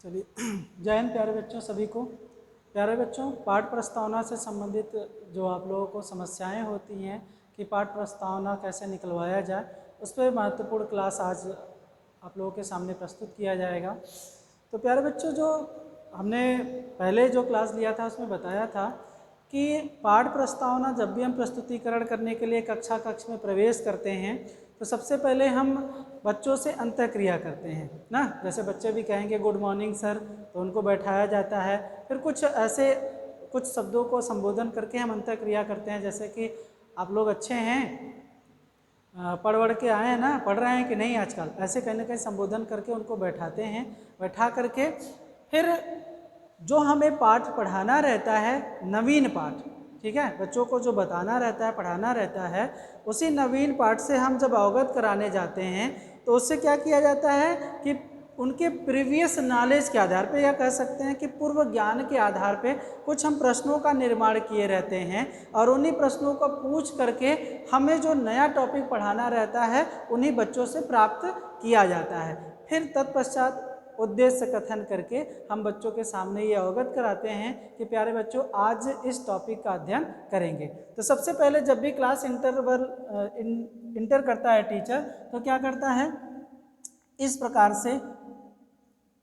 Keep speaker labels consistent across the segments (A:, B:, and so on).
A: चलिए, जय हिंद प्यारे बच्चों सभी को। प्यारे बच्चों, पाठ प्रस्तावना से संबंधित जो आप लोगों को समस्याएं होती हैं कि पाठ प्रस्तावना कैसे निकलवाया जाए, उस पर महत्वपूर्ण क्लास आज आप लोगों के सामने प्रस्तुत किया जाएगा। तो प्यारे बच्चों, जो हमने पहले जो क्लास लिया था उसमें बताया था कि पाठ प्रस्तावना जब भी हम प्रस्तुतिकरण करने के लिए कक्षा कक्ष में प्रवेश करते हैं तो सबसे पहले हम बच्चों से अंतःक्रिया करते हैं ना। जैसे बच्चे भी कहेंगे गुड मॉर्निंग सर, तो उनको बैठाया जाता है। फिर कुछ ऐसे कुछ शब्दों को संबोधन करके हम अंतःक्रिया करते हैं, जैसे कि आप लोग अच्छे हैं, पढ़ के आए हैं ना, पढ़ रहे हैं कि नहीं आजकल, ऐसे कहीं ना कहीं संबोधन करके उनको बैठाते हैं। बैठा करके फिर जो हमें पाठ पढ़ाना रहता है, नवीन पाठ, ठीक है, बच्चों को जो बताना रहता है, पढ़ाना रहता है, उसी नवीन पाठ से हम जब अवगत कराने जाते हैं तो उससे क्या किया जाता है कि उनके प्रीवियस नॉलेज के आधार पे, या कह सकते हैं कि पूर्व ज्ञान के आधार पे कुछ हम प्रश्नों का निर्माण किए रहते हैं और उन्हीं प्रश्नों को पूछ करके हमें जो नया टॉपिक पढ़ाना रहता है उन्हीं बच्चों से प्राप्त किया जाता है। फिर तत्पश्चात उद्देश्य कथन करके हम बच्चों के सामने ये अवगत कराते हैं कि प्यारे बच्चों आज इस टॉपिक का अध्ययन करेंगे। तो सबसे पहले जब भी क्लास इंटर करता है टीचर, तो क्या करता है, इस प्रकार से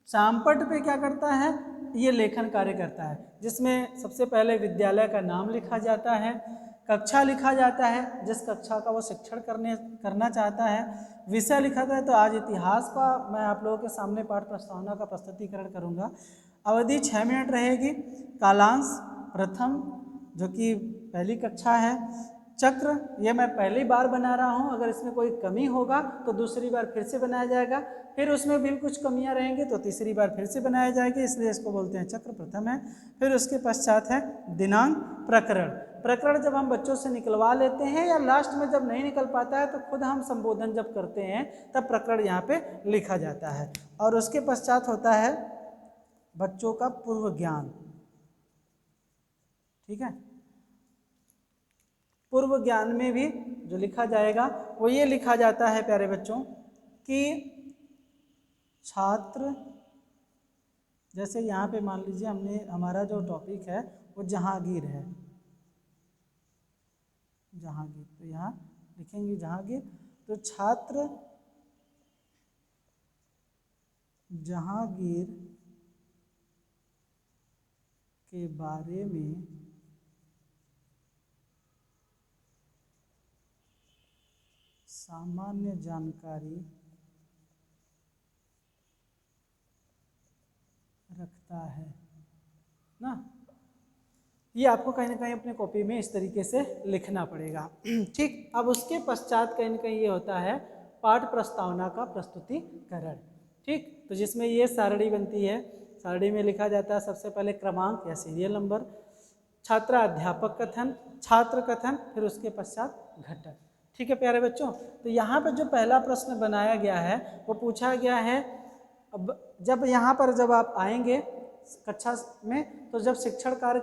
A: शामपट पे क्या करता है, ये लेखन कार्य करता है, जिसमें सबसे पहले विद्यालय का नाम लिखा जाता है, कक्षा लिखा जाता है जिस कक्षा का वो शिक्षण करना चाहता है, विषय लिखा था। तो आज इतिहास का मैं आप लोगों के सामने पाठ प्रस्तावना का प्रस्तुतिकरण करूंगा। अवधि 6 मिनट रहेगी। कालांश प्रथम, जो कि पहली कक्षा है। चक्र, ये मैं पहली बार बना रहा हूँ, अगर इसमें कोई कमी होगा तो दूसरी बार फिर से बनाया जाएगा, फिर उसमें भी कुछ कमियां रहेंगी तो तीसरी बार फिर से बनाया जाएगी, इसलिए इसको बोलते हैं चक्र प्रथम है। फिर उसके पश्चात है दिनांक। प्रकरण, प्रकरण जब हम बच्चों से निकलवा लेते हैं या लास्ट में जब नहीं निकल पाता है तो खुद हम संबोधन जब करते हैं तब प्रकरण यहाँ पे लिखा जाता है। और उसके पश्चात होता है बच्चों का पूर्व ज्ञान, ठीक है। पूर्व ज्ञान में भी जो लिखा जाएगा वो ये लिखा जाता है प्यारे बच्चों कि छात्र, जैसे यहाँ पे मान लीजिए हमारा जो टॉपिक है वो जहांगीर है, जहांगीर, तो यहाँ लिखेंगे जहांगीर। तो छात्र जहांगीर के बारे में सामान्य जानकारी रखता है ना। ये आपको कहीं ना कहीं अपने कॉपी में इस तरीके से लिखना पड़ेगा, ठीक। अब उसके पश्चात कहीं ना कहीं ये होता है पाठ प्रस्तावना का प्रस्तुतिकरण, ठीक। तो जिसमें ये सारणी बनती है, सारणी में लिखा जाता है सबसे पहले क्रमांक या सीरियल नंबर, छात्र अध्यापक कथन, छात्र कथन, फिर उसके पश्चात घटक, ठीक है प्यारे बच्चों। तो यहाँ पर जो पहला प्रश्न बनाया गया है वो पूछा गया है, अब जब यहाँ पर जब आप आएंगे कक्षा में तो जब शिक्षण कार्य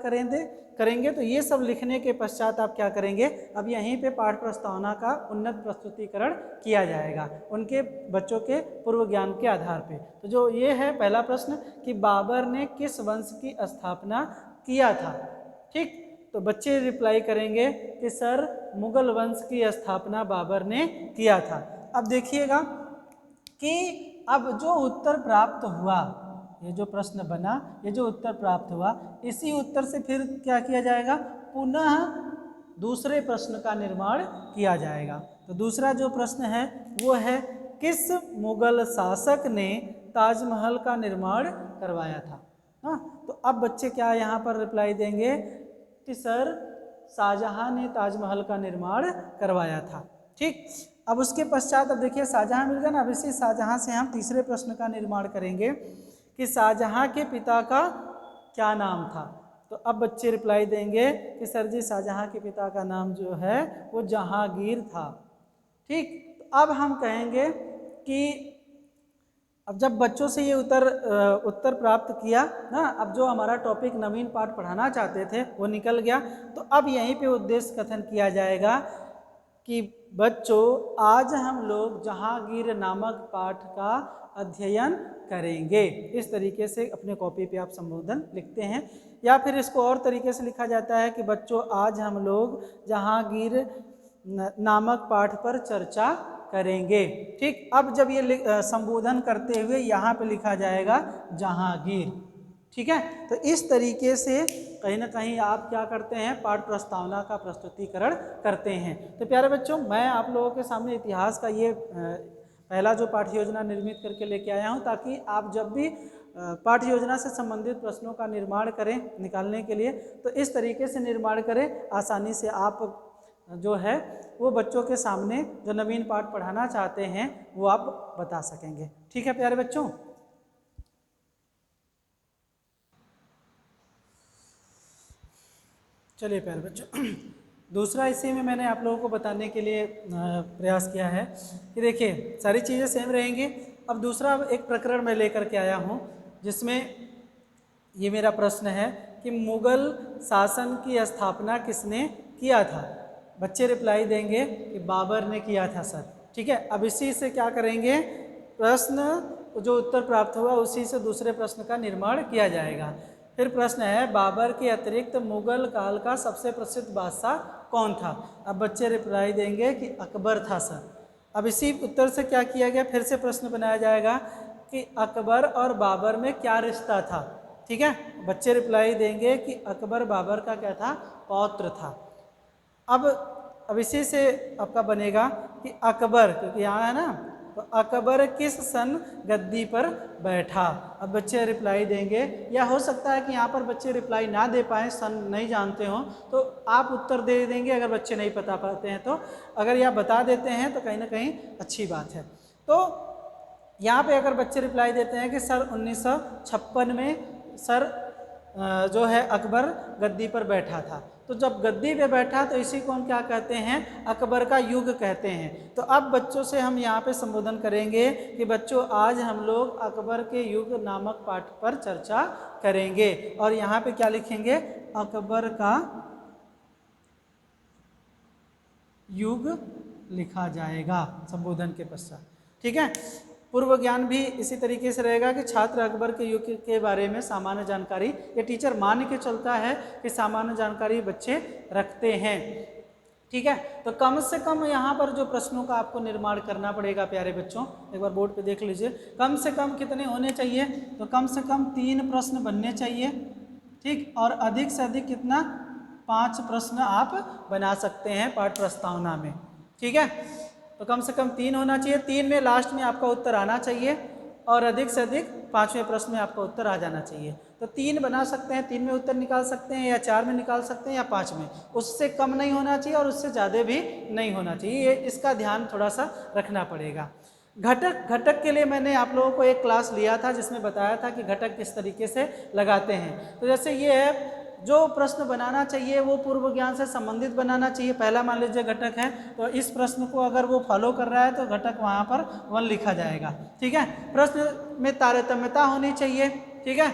A: करेंगे तो ये सब लिखने के पश्चात आप क्या करेंगे, अब यहीं पे पाठ प्रस्तावना का उन्नत प्रस्तुतिकरण किया जाएगा उनके बच्चों के पूर्व ज्ञान के आधार पे। तो जो ये है पहला प्रश्न कि बाबर ने किस वंश की स्थापना किया था, ठीक। तो बच्चे रिप्लाई करेंगे कि सर मुगल वंश की स्थापना बाबर ने किया था। अब देखिएगा कि अब जो उत्तर प्राप्त हुआ, ये जो प्रश्न बना, ये जो उत्तर प्राप्त हुआ, इसी उत्तर से फिर क्या किया जाएगा, पुनः दूसरे प्रश्न का निर्माण किया जाएगा। तो दूसरा जो प्रश्न है वो है किस मुगल शासक ने ताजमहल का निर्माण करवाया था। हाँ, तो अब बच्चे क्या यहाँ पर रिप्लाई देंगे कि सर शाहजहां ने ताजमहल का निर्माण करवाया था, ठीक। अब उसके पश्चात अब देखिए शाहजहां मिल गया ना, अब इसी शाहजहां से हम तीसरे प्रश्न का निर्माण करेंगे कि शाहजहां के पिता का क्या नाम था। तो अब बच्चे रिप्लाई देंगे कि सर जी शाहजहां के पिता का नाम जो है वो जहांगीर था, ठीक। तो अब हम कहेंगे कि अब जब बच्चों से ये उत्तर प्राप्त किया ना, अब जो हमारा टॉपिक नवीन पाठ पढ़ाना चाहते थे वो निकल गया। तो अब यहीं पे उद्देश्य कथन किया जाएगा कि बच्चों आज हम लोग जहांगीर नामक पाठ का अध्ययन करेंगे। इस तरीके से अपने कॉपी पे आप संबोधन लिखते हैं, या फिर इसको और तरीके से लिखा जाता है कि बच्चों आज हम लोग जहांगीर नामक पाठ पर चर्चा करेंगे। ठीक, अब जब ये संबोधन करते हुए यहाँ पे लिखा जाएगा जहांगीर। ठीक है, तो इस तरीके से कहीं ना कहीं आप क्या करते हैं, पाठ प्रस्तावना का प्रस्तुतिकरण करते हैं। तो प्यारे बच्चों, मैं आप लोगों के सामने इतिहास का ये पहला जो पाठ्य योजना निर्मित करके लेके आया हूँ, ताकि आप जब भी पाठ्य योजना से संबंधित प्रश्नों का निर्माण करें निकालने के लिए, तो इस तरीके से निर्माण करें, आसानी से आप जो है वो बच्चों के सामने जो नवीन पाठ पढ़ाना चाहते हैं वो आप बता सकेंगे। ठीक है प्यारे बच्चों, चलिए प्यारे बच्चों, दूसरा इसी में मैंने आप लोगों को बताने के लिए प्रयास किया है कि देखिए सारी चीज़ें सेम रहेंगी। अब दूसरा एक प्रकरण मैं लेकर के आया हूँ, जिसमें ये मेरा प्रश्न है कि मुगल शासन की स्थापना किसने किया था। बच्चे रिप्लाई देंगे कि बाबर ने किया था सर। ठीक है, अब इसी से क्या करेंगे, प्रश्न जो उत्तर प्राप्त हुआ उसी से दूसरे प्रश्न का निर्माण किया जाएगा। फिर प्रश्न है, बाबर के अतिरिक्त मुगल काल का सबसे प्रसिद्ध बादशाह कौन था। अब बच्चे रिप्लाई देंगे कि अकबर था सर। अब इसी उत्तर से क्या किया गया, फिर से प्रश्न बनाया जाएगा कि अकबर और बाबर में क्या रिश्ता था। ठीक है, बच्चे रिप्लाई देंगे कि अकबर बाबर का क्या था, पौत्र था। अब इसी से आपका बनेगा कि अकबर, क्योंकि यहाँ है ना, तो अकबर किस सन गद्दी पर बैठा। अब बच्चे रिप्लाई देंगे, या हो सकता है कि यहाँ पर बच्चे रिप्लाई ना दे पाएँ, सन नहीं जानते हों, तो आप उत्तर दे देंगे अगर बच्चे नहीं बता पाते हैं तो। अगर यह बता देते हैं तो कहीं ना कहीं अच्छी बात है। तो यहाँ पे अगर बच्चे रिप्लाई देते हैं कि सर 1956 में सर जो है अकबर गद्दी पर बैठा था, तो जब गद्दी पे बैठा तो इसी को हम क्या कहते हैं, अकबर का युग कहते हैं। तो अब बच्चों से हम यहाँ पे संबोधन करेंगे कि बच्चों आज हम लोग अकबर के युग नामक पाठ पर चर्चा करेंगे, और यहाँ पे क्या लिखेंगे, अकबर का युग लिखा जाएगा संबोधन के पश्चात। ठीक है, पूर्व ज्ञान भी इसी तरीके से रहेगा कि छात्र अकबर के युग के बारे में सामान्य जानकारी, ये टीचर मान के चलता है कि सामान्य जानकारी बच्चे रखते हैं। ठीक है, तो कम से कम यहाँ पर जो प्रश्नों का आपको निर्माण करना पड़ेगा प्यारे बच्चों, एक बार बोर्ड पे देख लीजिए, कम से कम कितने होने चाहिए, तो कम से कम 3 प्रश्न बनने चाहिए। ठीक, और अधिक से अधिक कितना, 5 प्रश्न आप बना सकते हैं पाठ प्रस्तावना में। ठीक है, तो कम से कम 3 होना चाहिए, 3 में लास्ट में आपका उत्तर आना चाहिए, और अधिक से अधिक 5वें प्रश्न में आपका उत्तर आ जाना चाहिए। तो 3 बना सकते हैं, 3 में उत्तर निकाल सकते हैं, या 4 में निकाल सकते हैं, या 5 में, उससे कम नहीं होना चाहिए और उससे ज़्यादा भी नहीं होना चाहिए। ये इसका ध्यान थोड़ा सा रखना पड़ेगा। घटक के लिए मैंने आप लोगों को एक क्लास लिया था जिसमें बताया था कि घटक किस तरीके से लगाते हैं। तो जैसे ये है, जो प्रश्न बनाना चाहिए वो पूर्व ज्ञान से संबंधित बनाना चाहिए। पहला मान लीजिए घटक है, तो इस प्रश्न को अगर वो फॉलो कर रहा है तो घटक वहाँ पर 1 लिखा जाएगा। ठीक है, प्रश्न में तारतम्यता होनी चाहिए। ठीक है,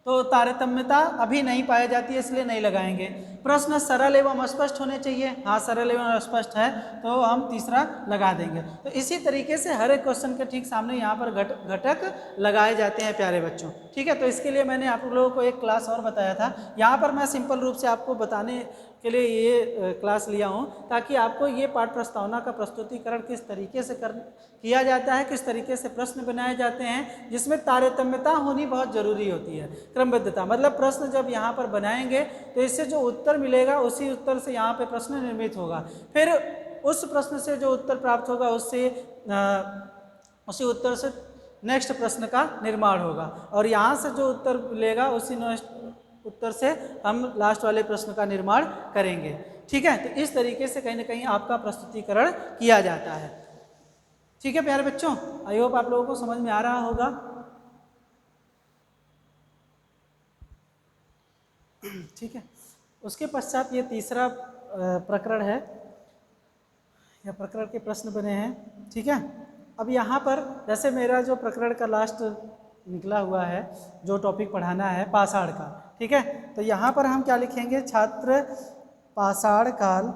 A: तो तारतम्यता अभी नहीं पाई जाती है इसलिए नहीं लगाएंगे। प्रश्न सरल एवं स्पष्ट होने चाहिए, हाँ सरल एवं स्पष्ट है तो हम तीसरा लगा देंगे। तो इसी तरीके से हर एक क्वेश्चन के ठीक सामने यहाँ पर घटक लगाए जाते हैं प्यारे बच्चों। ठीक है, तो इसके लिए मैंने आप लोगों को एक क्लास और बताया था, यहाँ पर मैं सिंपल रूप से आपको बताने के लिए ये क्लास लिया हूँ ताकि आपको ये पाठ प्रस्तावना का प्रस्तुतिकरण किस तरीके से किया जाता है, किस तरीके से प्रश्न बनाए जाते हैं, जिसमें तारतम्यता होनी बहुत ज़रूरी होती है। क्रमबद्धता मतलब प्रश्न जब यहाँ पर बनाएंगे तो इससे जो उत्तर मिलेगा उसी उत्तर से यहाँ पे प्रश्न निर्मित होगा, फिर उस प्रश्न से जो उत्तर प्राप्त होगा उससे उसी उत्तर से नेक्स्ट प्रश्न का निर्माण होगा, और यहाँ से जो उत्तर मिलेगा उसी उत्तर से हम लास्ट वाले प्रश्न का निर्माण करेंगे। ठीक है, तो इस तरीके से कहीं ना कहीं आपका प्रस्तुतिकरण किया जाता है। ठीक है प्यारे बच्चों, आई होप आप लोगों को समझ में आ रहा होगा। ठीक है, उसके पश्चात ये तीसरा प्रकरण है, यह प्रकरण के प्रश्न बने हैं। ठीक है, अब यहाँ पर जैसे मेरा जो प्रकरण का लास्ट निकला हुआ है, जो टॉपिक पढ़ाना है पाषाण काल। ठीक है, तो यहाँ पर हम क्या लिखेंगे, छात्र पाषाण काल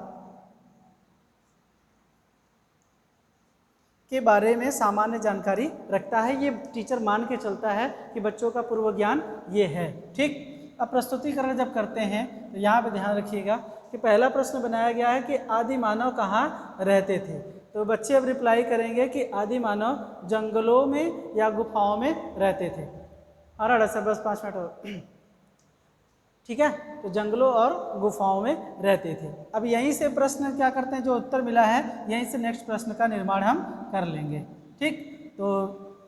A: के बारे में सामान्य जानकारी रखता है। ये टीचर मान के चलता है कि बच्चों का पूर्व ज्ञान ये है। ठीक, अब प्रस्तुतिकरण जब करते हैं तो यहाँ पे ध्यान रखिएगा कि पहला प्रश्न बनाया गया है कि आदि मानव कहाँ रहते थे। तो बच्चे अब रिप्लाई करेंगे कि आदि मानव जंगलों में या गुफाओं में रहते थे। अरे सर बस 5 मिनट और। ठीक है, तो जंगलों और गुफाओं में रहते थे। अब यहीं से प्रश्न क्या करते हैं, जो उत्तर मिला है यहीं से नेक्स्ट प्रश्न का निर्माण हम कर लेंगे। ठीक, तो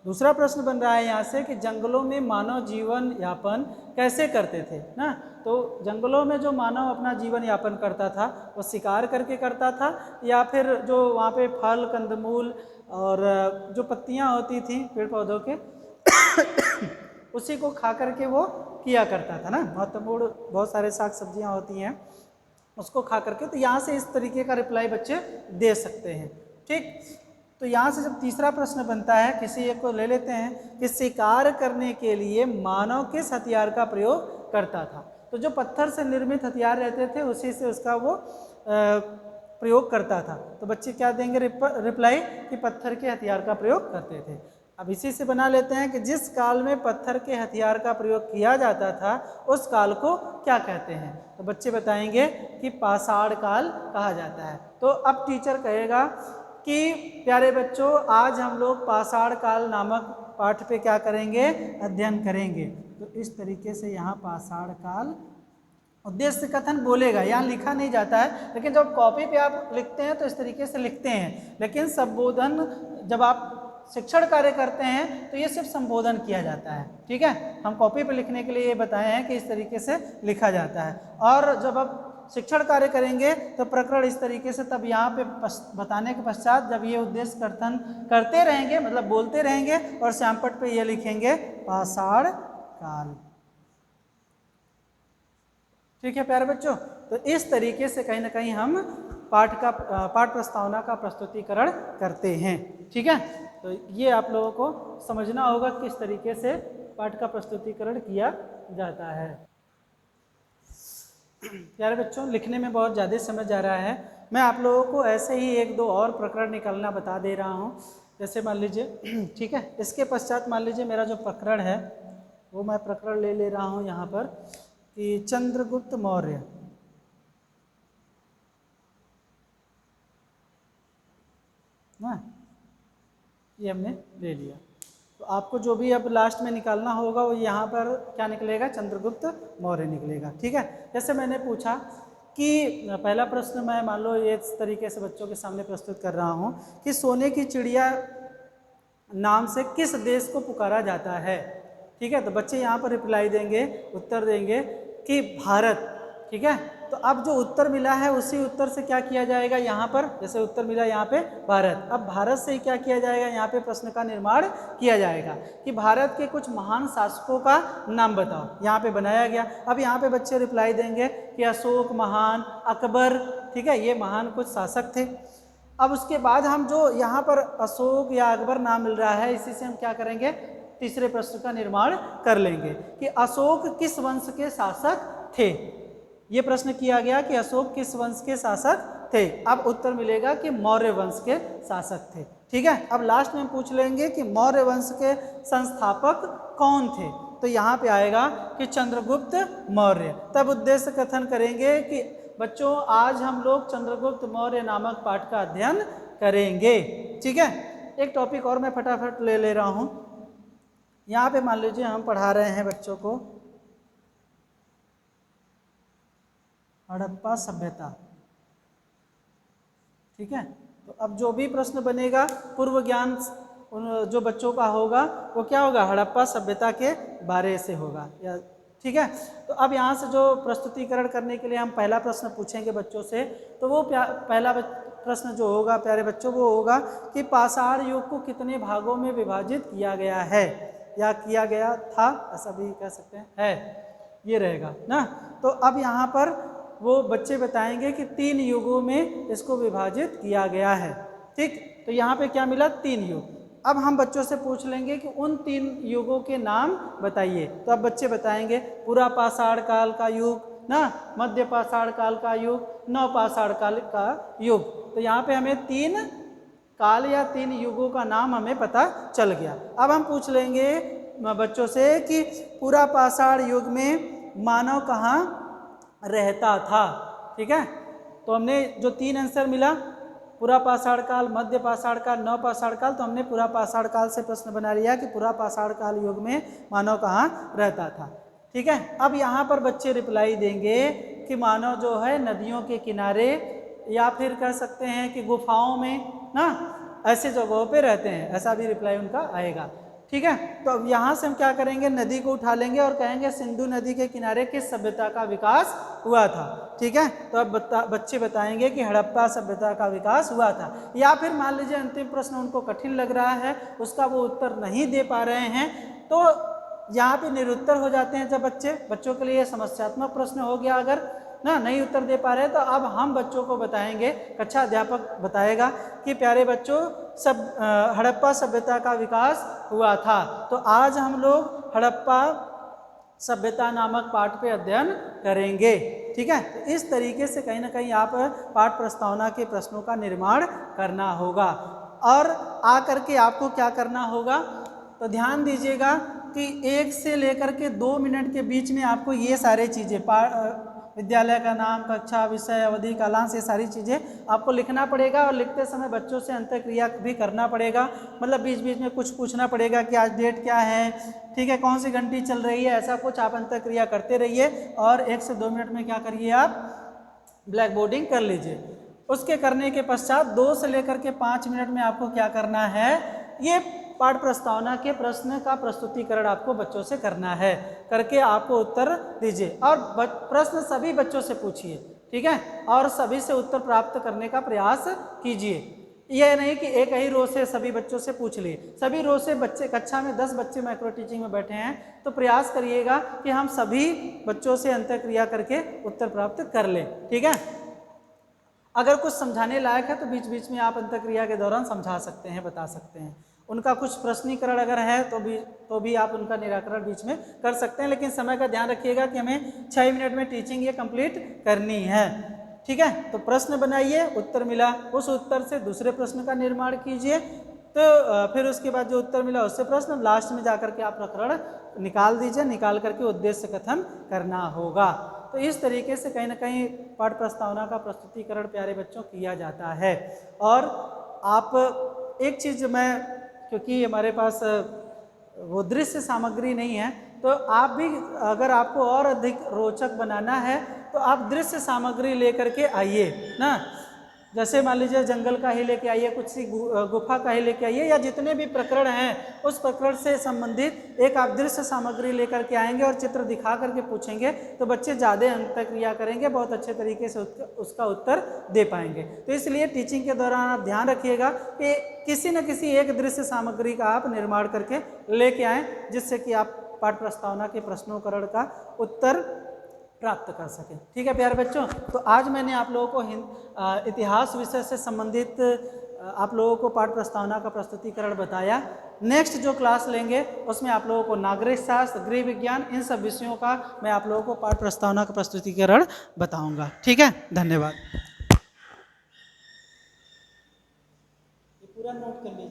A: दूसरा प्रश्न बन रहा है यहाँ से कि जंगलों में मानव जीवन यापन कैसे करते थे ना। तो जंगलों में जो मानव अपना जीवन यापन करता था वो शिकार करके करता था, या फिर जो वहाँ पे फल कंदमूल और जो पत्तियाँ होती थी पेड़ पौधों के उसी को खा करके वो किया करता था ना। महत्वपूर्ण बहुत सारे साग सब्जियाँ होती हैं उसको खा करके। तो यहाँ से इस तरीके का रिप्लाई बच्चे दे सकते हैं। ठीक, तो यहाँ से जब तीसरा प्रश्न बनता है, किसी एक को ले लेते हैं कि शिकार करने के लिए मानव किस हथियार का प्रयोग करता था। तो जो पत्थर से निर्मित हथियार रहते थे उसी से उसका वो प्रयोग करता था। तो बच्चे क्या देंगे रिप्लाई कि पत्थर के हथियार का प्रयोग करते थे। अब इसी से बना लेते हैं कि जिस काल में पत्थर के हथियार का प्रयोग किया जाता था उस काल को क्या कहते हैं। तो बच्चे बताएंगे कि पाषाण काल कहा जाता है। तो अब टीचर कहेगा कि प्यारे बच्चों आज हम लोग पाषाण काल नामक पाठ पे क्या करेंगे, अध्ययन करेंगे। तो इस तरीके से यहाँ पाषाण काल उद्देश्य कथन बोलेगा, यहाँ लिखा नहीं जाता है, लेकिन जब कॉपी पे आप लिखते हैं तो इस तरीके से लिखते हैं। लेकिन संबोधन जब आप शिक्षण कार्य करते हैं तो ये सिर्फ संबोधन किया जाता है। ठीक है, हम कॉपी पे लिखने के लिए ये बताए हैं कि इस तरीके से लिखा जाता है। और जब आप शिक्षण कार्य करेंगे तो प्रकरण इस तरीके से, तब यहाँ पे बताने के पश्चात जब ये उद्देश्य कथन करते रहेंगे मतलब बोलते रहेंगे और श्यामपट पे ये लिखेंगे पाषाण काल। ठीक है प्यारे बच्चों, तो इस तरीके से कहीं ना कहीं हम पाठ प्रस्तावना का प्रस्तुतिकरण करते हैं। ठीक है, तो ये आप लोगों को समझना होगा किस तरीके से पाठ का प्रस्तुतिकरण किया जाता है। प्यारे बच्चों, लिखने में बहुत ज़्यादा समय जा रहा है। मैं आप लोगों को ऐसे ही 1-2 और प्रकरण निकालना बता दे रहा हूँ। जैसे मान लीजिए, ठीक है, इसके पश्चात मान लीजिए मेरा जो प्रकरण है वो मैं प्रकरण ले रहा हूँ यहाँ पर कि चंद्रगुप्त मौर्य। ना, ये हमने ले लिया। तो आपको जो भी अब लास्ट में निकालना होगा वो यहाँ पर क्या निकलेगा, चंद्रगुप्त मौर्य निकलेगा। ठीक है, जैसे मैंने पूछा कि पहला प्रश्न मैं मान लो ये इस तरीके से बच्चों के सामने प्रस्तुत कर रहा हूँ कि सोने की चिड़िया नाम से किस देश को पुकारा जाता है। ठीक है, तो बच्चे यहाँ पर रिप्लाई देंगे, उत्तर देंगे कि भारत। ठीक है, तो अब जो उत्तर मिला है उसी उत्तर से क्या किया जाएगा, यहाँ पर जैसे उत्तर मिला यहाँ पे भारत, अब भारत से ही क्या किया जाएगा, यहाँ पे प्रश्न का निर्माण किया जाएगा कि भारत के कुछ महान शासकों का नाम बताओ। यहाँ पे बनाया गया। अब यहाँ पे बच्चे रिप्लाई देंगे कि अशोक महान, अकबर। ठीक है, ये महान कुछ शासक थे। अब उसके बाद हम जो यहाँ पर अशोक या अकबर नाम मिल रहा है इसी से हम क्या करेंगे, तीसरे प्रश्न का निर्माण कर लेंगे कि अशोक किस वंश के शासक थे। ये प्रश्न किया गया कि अशोक किस वंश के शासक थे। अब उत्तर मिलेगा कि मौर्य वंश के शासक थे। ठीक है, अब लास्ट में पूछ लेंगे कि मौर्य वंश के संस्थापक कौन थे। तो यहाँ पे आएगा कि चंद्रगुप्त मौर्य। तब उद्देश्य कथन करेंगे कि बच्चों आज हम लोग चंद्रगुप्त मौर्य नामक पाठ का अध्ययन करेंगे। ठीक है, एक टॉपिक और मैं फटाफट ले रहा हूँ। यहाँ पे मान लीजिए हम पढ़ा रहे हैं बच्चों को हड़प्पा सभ्यता। ठीक है, तो अब जो भी प्रश्न बनेगा पूर्व ज्ञान जो बच्चों का होगा वो क्या होगा, हड़प्पा सभ्यता के बारे से होगा या। ठीक है, तो अब यहाँ से जो प्रस्तुतिकरण करने के लिए हम पहला प्रश्न पूछेंगे बच्चों से, तो वो पहला प्रश्न जो होगा प्यारे बच्चों वो होगा कि पाषाण युग को कितने भागों में विभाजित किया गया है या किया गया था, ऐसा भी कह सकते हैं, है ये रहेगा ना। तो अब यहाँ पर वो बच्चे बताएंगे कि 3 युगों में इसको विभाजित किया गया है। ठीक, तो यहाँ पे क्या मिला, 3 युग। अब हम बच्चों से पूछ लेंगे कि उन 3 युगों के नाम बताइए। तो अब बच्चे बताएंगे पूरा पाषाण काल का युग ना, मध्य पाषाण काल का युग, नव पाषाण काल का युग। तो यहाँ पे हमें 3 काल या 3 युगों का नाम हमें पता चल गया। अब हम पूछ लेंगे बच्चों से कि पूरा पाषाण युग में मानव कहाँ रहता था। ठीक है, तो हमने जो 3 आंसर मिला, पूरा पाषाण काल, मध्य पाषाण काल, नव पाषाण काल, तो हमने पूरा पाषाण काल से प्रश्न बना लिया कि पूरा पाषाण काल युग में मानव कहाँ रहता था। ठीक है, अब यहाँ पर बच्चे रिप्लाई देंगे कि मानव जो है नदियों के किनारे या फिर कह सकते हैं कि गुफाओं में ना, ऐसे जगहों पे रहते हैं, ऐसा भी रिप्लाई उनका आएगा। ठीक है, तो अब यहाँ से हम क्या करेंगे, नदी को उठा लेंगे और कहेंगे सिंधु नदी के किनारे किस सभ्यता का विकास हुआ था। ठीक है, तो अब बच्चे बताएंगे कि हड़प्पा सभ्यता का विकास हुआ था। या फिर मान लीजिए अंतिम प्रश्न उनको कठिन लग रहा है, उसका वो उत्तर नहीं दे पा रहे हैं, तो यहाँ पे निरुत्तर हो जाते हैं। जब बच्चों के लिए समस्यात्मक प्रश्न हो गया, अगर ना नहीं उत्तर दे पा रहे, तो अब हम बच्चों को बताएंगे, कक्षा अध्यापक बताएगा कि प्यारे बच्चों हड़प्पा सभ्यता का विकास हुआ था। तो आज हम लोग हड़प्पा सभ्यता नामक पाठ पे अध्ययन करेंगे। ठीक है, तो इस तरीके से कहीं ना कहीं आप पाठ प्रस्तावना के प्रश्नों का निर्माण करना होगा। और आकर के आपको क्या करना होगा, तो ध्यान दीजिएगा कि 1 से लेकर के 2 मिनट के बीच में आपको ये सारी चीज़ें, विद्यालय का नाम, कक्षा, विषय, अवधि, कालांश, ये सारी चीज़ें आपको लिखना पड़ेगा। और लिखते समय बच्चों से अंतःक्रिया भी करना पड़ेगा, मतलब बीच बीच में कुछ पूछना पड़ेगा कि आज डेट क्या है, ठीक है, कौन सी घंटी चल रही है, ऐसा कुछ आप अंतःक्रिया करते रहिए। और 1 से 2 मिनट में क्या करिए, आप ब्लैक बोर्डिंग कर लीजिए। उसके करने के पश्चात 2 से लेकर के 5 मिनट में आपको क्या करना है, ये पाठ प्रस्तावना के प्रश्न का प्रस्तुतिकरण आपको बच्चों से करना है, करके आपको उत्तर दीजिए। और प्रश्न सभी बच्चों से पूछिए, ठीक है, और सभी से उत्तर प्राप्त करने का प्रयास कीजिए। यह नहीं कि एक ही रो से सभी बच्चों से पूछ लिए। सभी रो से बच्चे, कक्षा में 10 बच्चे माइक्रो टीचिंग में बैठे हैं, तो प्रयास करिएगा कि हम सभी बच्चों से अंतःक्रिया करके उत्तर प्राप्त कर लें। ठीक है, अगर कुछ समझाने लायक है तो बीच बीच में आप अंतःक्रिया के दौरान समझा सकते हैं, बता सकते हैं। उनका कुछ प्रश्नीकरण अगर है तो भी आप उनका निराकरण बीच में कर सकते हैं, लेकिन समय का ध्यान रखिएगा कि हमें 6 मिनट में टीचिंग ये कंप्लीट करनी है। ठीक है, तो प्रश्न बनाइए, उत्तर मिला, उस उत्तर से दूसरे प्रश्न का निर्माण कीजिए, तो फिर उसके बाद जो उत्तर मिला उससे प्रश्न, लास्ट में जाकर के आप प्रकरण निकाल दीजिए, निकाल करके उद्देश्य कथन करना होगा। तो इस तरीके से कहीं ना कहीं पाठ प्रस्तावना का प्रस्तुतिकरण प्यारे बच्चों किया जाता है। और आप एक चीज़, मैं क्योंकि हमारे पास वो दृश्य सामग्री नहीं है, तो आप भी अगर आपको और अधिक रोचक बनाना है तो आप दृश्य सामग्री लेकर के आइए ना। जैसे मान लीजिए जंगल का ही लेके आइए, कुछ सी गुफा का ही लेके आइए, या जितने भी प्रकरण हैं उस प्रकरण से संबंधित एक आप दृश्य सामग्री लेकर के आएंगे और चित्र दिखा करके पूछेंगे, तो बच्चे ज़्यादा अंतःक्रिया करेंगे, बहुत अच्छे तरीके से उसका उत्तर दे पाएंगे। तो इसलिए टीचिंग के दौरान आप ध्यान रखिएगा कि किसी न किसी एक दृश्य सामग्री का आप निर्माण करके लेके आएँ, जिससे कि आप पाठ प्रस्तावना के प्रश्नोत्तरण का उत्तर प्राप्त कर सकें। ठीक है प्यारे बच्चों, तो आज मैंने आप लोगों को इतिहास विषय से संबंधित आप लोगों को पाठ प्रस्तावना का प्रस्तुतिकरण बताया। नेक्स्ट जो क्लास लेंगे उसमें आप लोगों को नागरिक शास्त्र, गृह विज्ञान, इन सब विषयों का मैं आप लोगों को पाठ प्रस्तावना का प्रस्तुतिकरण बताऊंगा। ठीक है, धन्यवाद। ये पूरा नोट कर लीजिए।